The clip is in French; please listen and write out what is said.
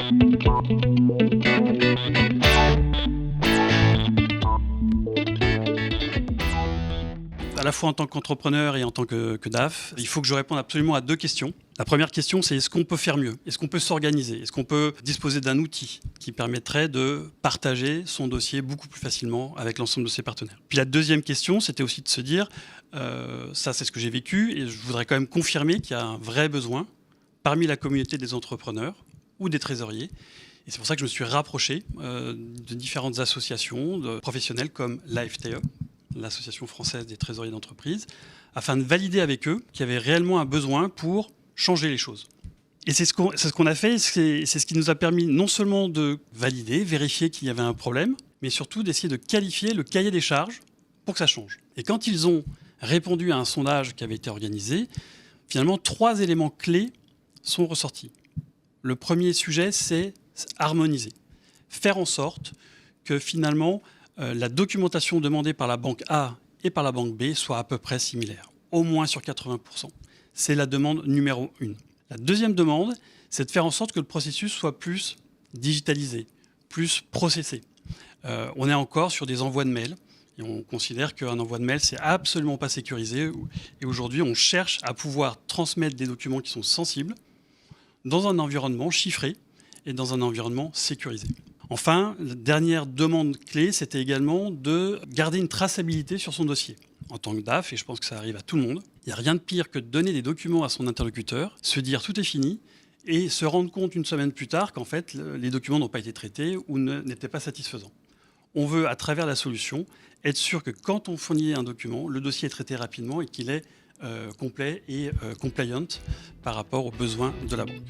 À la fois en tant qu'entrepreneur et en tant que DAF, il faut que je réponde absolument à deux questions. La première question, c'est est-ce qu'on peut faire mieux ? Est-ce qu'on peut s'organiser ? Est-ce qu'on peut disposer d'un outil qui permettrait de partager son dossier beaucoup plus facilement avec l'ensemble de ses partenaires ? Puis la deuxième question, c'était aussi de se dire, ça c'est ce que j'ai vécu, et je voudrais quand même confirmer qu'il y a un vrai besoin parmi la communauté des entrepreneurs ou des trésoriers. Et c'est pour ça que je me suis rapproché de différentes associations de professionnels comme l'AFTE, l'Association française des trésoriers d'entreprise, afin de valider avec eux qu'il y avait réellement un besoin pour changer les choses. Et c'est ce qu'on a fait, c'est ce qui nous a permis non seulement de valider, vérifier qu'il y avait un problème, mais surtout d'essayer de qualifier le cahier des charges pour que ça change. Et quand ils ont répondu à un sondage qui avait été organisé, finalement, 3 éléments clés sont ressortis. Le premier sujet, c'est harmoniser. Faire en sorte que finalement, la documentation demandée par la banque A et par la banque B soit à peu près similaire, au moins sur 80%. C'est la demande numéro 1. La deuxième demande, c'est de faire en sorte que le processus soit plus digitalisé, plus processé. On est encore sur des envois de mails et on considère qu'un envoi de mail, c'est absolument pas sécurisé. Et aujourd'hui, on cherche à pouvoir transmettre des documents qui sont sensibles dans un environnement chiffré et dans un environnement sécurisé. Enfin, la dernière demande clé, c'était également de garder une traçabilité sur son dossier. En tant que DAF, et je pense que ça arrive à tout le monde, il n'y a rien de pire que de donner des documents à son interlocuteur, se dire tout est fini, et se rendre compte une semaine plus tard qu'en fait, les documents n'ont pas été traités ou n'étaient pas satisfaisants. On veut, à travers la solution, être sûr que quand on fournit un document, le dossier est traité rapidement et qu'il est complet et compliant par rapport aux besoins de la banque.